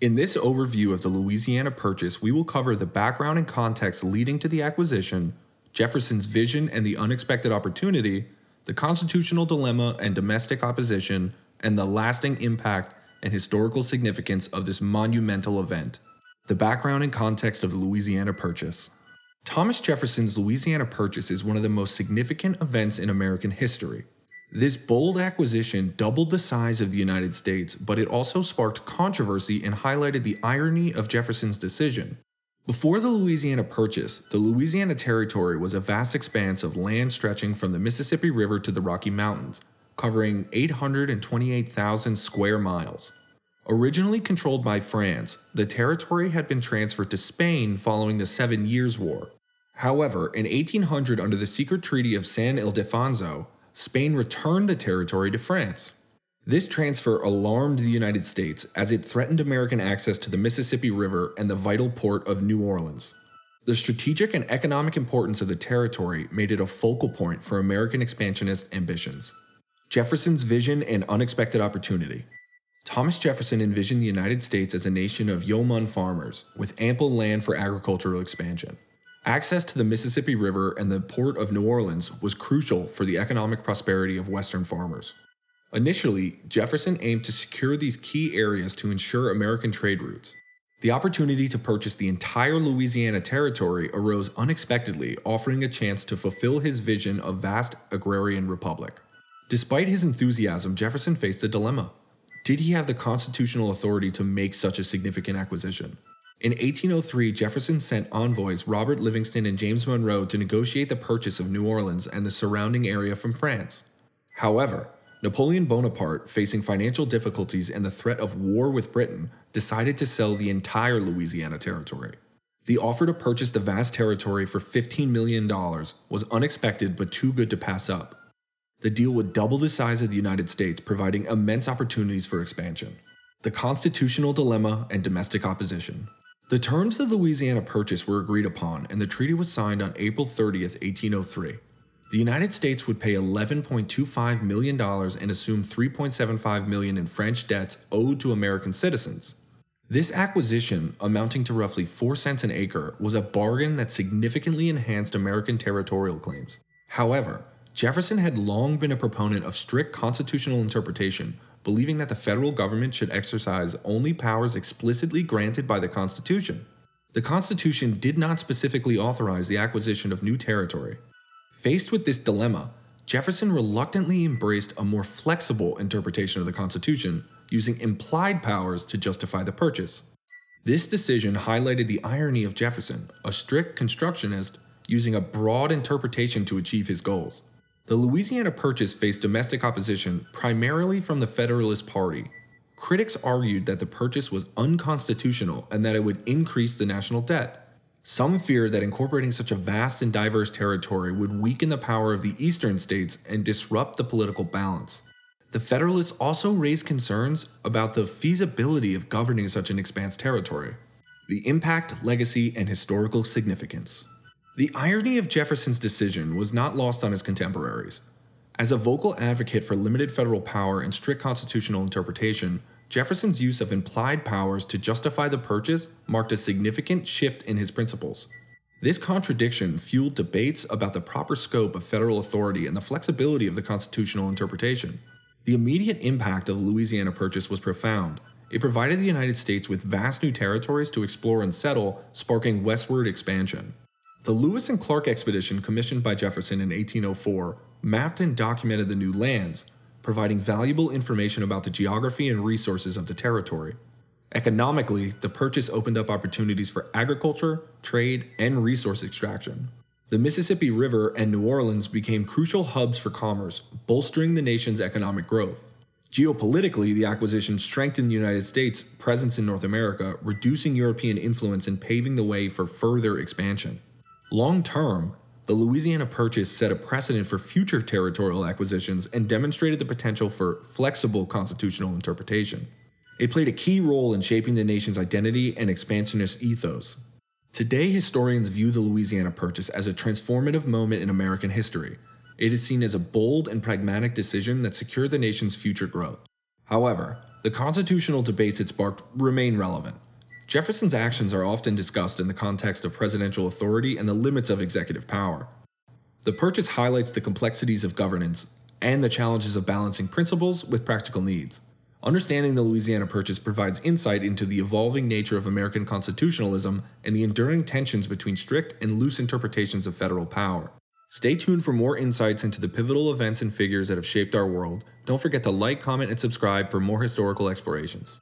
In this overview of the Louisiana Purchase, we will cover the background and context leading to the acquisition, Jefferson's vision and the unexpected opportunity, the constitutional dilemma and domestic opposition, and the lasting impact and historical significance of this monumental event. The background and context of the Louisiana Purchase. Thomas Jefferson's Louisiana Purchase is one of the most significant events in American history. This bold acquisition doubled the size of the United States, but it also sparked controversy and highlighted the irony of Jefferson's decision. Before the Louisiana Purchase, the Louisiana Territory was a vast expanse of land stretching from the Mississippi River to the Rocky Mountains, covering 828,000 square miles. Originally controlled by France, the territory had been transferred to Spain following the 7 Years' War. However, in 1800, under the secret Treaty of San Ildefonso, Spain returned the territory to France. This transfer alarmed the United States as it threatened American access to the Mississippi River and the vital port of New Orleans. The strategic and economic importance of the territory made it a focal point for American expansionist ambitions. Jefferson's vision and unexpected opportunity. Thomas Jefferson envisioned the United States as a nation of yeoman farmers, with ample land for agricultural expansion. Access to the Mississippi River and the port of New Orleans was crucial for the economic prosperity of Western farmers. Initially, Jefferson aimed to secure these key areas to ensure American trade routes. The opportunity to purchase the entire Louisiana Territory arose unexpectedly, offering a chance to fulfill his vision of vast agrarian republic. Despite his enthusiasm, Jefferson faced a dilemma. Did he have the constitutional authority to make such a significant acquisition? In 1803, Jefferson sent envoys Robert Livingston and James Monroe to negotiate the purchase of New Orleans and the surrounding area from France. However, Napoleon Bonaparte, facing financial difficulties and the threat of war with Britain, decided to sell the entire Louisiana Territory. The offer to purchase the vast territory for $15 million was unexpected but too good to pass up. The deal would double the size of the United States, providing immense opportunities for expansion. The constitutional dilemma and domestic opposition. The terms of the Louisiana Purchase were agreed upon, and the treaty was signed on April 30, 1803. The United States would pay $11.25 million and assume $3.75 million in French debts owed to American citizens. This acquisition, amounting to roughly 4 cents an acre, was a bargain that significantly enhanced American territorial claims. However, Jefferson had long been a proponent of strict constitutional interpretation, believing that the federal government should exercise only powers explicitly granted by the Constitution. The Constitution did not specifically authorize the acquisition of new territory. Faced with this dilemma, Jefferson reluctantly embraced a more flexible interpretation of the Constitution, using implied powers to justify the purchase. This decision highlighted the irony of Jefferson, a strict constructionist, using a broad interpretation to achieve his goals. The Louisiana Purchase faced domestic opposition primarily from the Federalist Party. Critics argued that the purchase was unconstitutional and that it would increase the national debt. Some feared that incorporating such a vast and diverse territory would weaken the power of the eastern states and disrupt the political balance. The Federalists also raised concerns about the feasibility of governing such an expanse territory. The impact, legacy, and historical significance. The irony of Jefferson's decision was not lost on his contemporaries. As a vocal advocate for limited federal power and strict constitutional interpretation, Jefferson's use of implied powers to justify the purchase marked a significant shift in his principles. This contradiction fueled debates about the proper scope of federal authority and the flexibility of the constitutional interpretation. The immediate impact of the Louisiana Purchase was profound. It provided the United States with vast new territories to explore and settle, sparking westward expansion. The Lewis and Clark expedition commissioned by Jefferson in 1804 mapped and documented the new lands, providing valuable information about the geography and resources of the territory. Economically, the purchase opened up opportunities for agriculture, trade, and resource extraction. The Mississippi River and New Orleans became crucial hubs for commerce, bolstering the nation's economic growth. Geopolitically, the acquisition strengthened the United States' presence in North America, reducing European influence and paving the way for further expansion. Long-term, the Louisiana Purchase set a precedent for future territorial acquisitions and demonstrated the potential for flexible constitutional interpretation. It played a key role in shaping the nation's identity and expansionist ethos. Today, historians view the Louisiana Purchase as a transformative moment in American history. It is seen as a bold and pragmatic decision that secured the nation's future growth. However, The constitutional debates it sparked remain relevant. Jefferson's actions are often discussed in the context of presidential authority and the limits of executive power. The Purchase highlights the complexities of governance and the challenges of balancing principles with practical needs. Understanding the Louisiana Purchase provides insight into the evolving nature of American constitutionalism and the enduring tensions between strict and loose interpretations of federal power. Stay tuned for more insights into the pivotal events and figures that have shaped our world. Don't forget to like, comment, and subscribe for more historical explorations.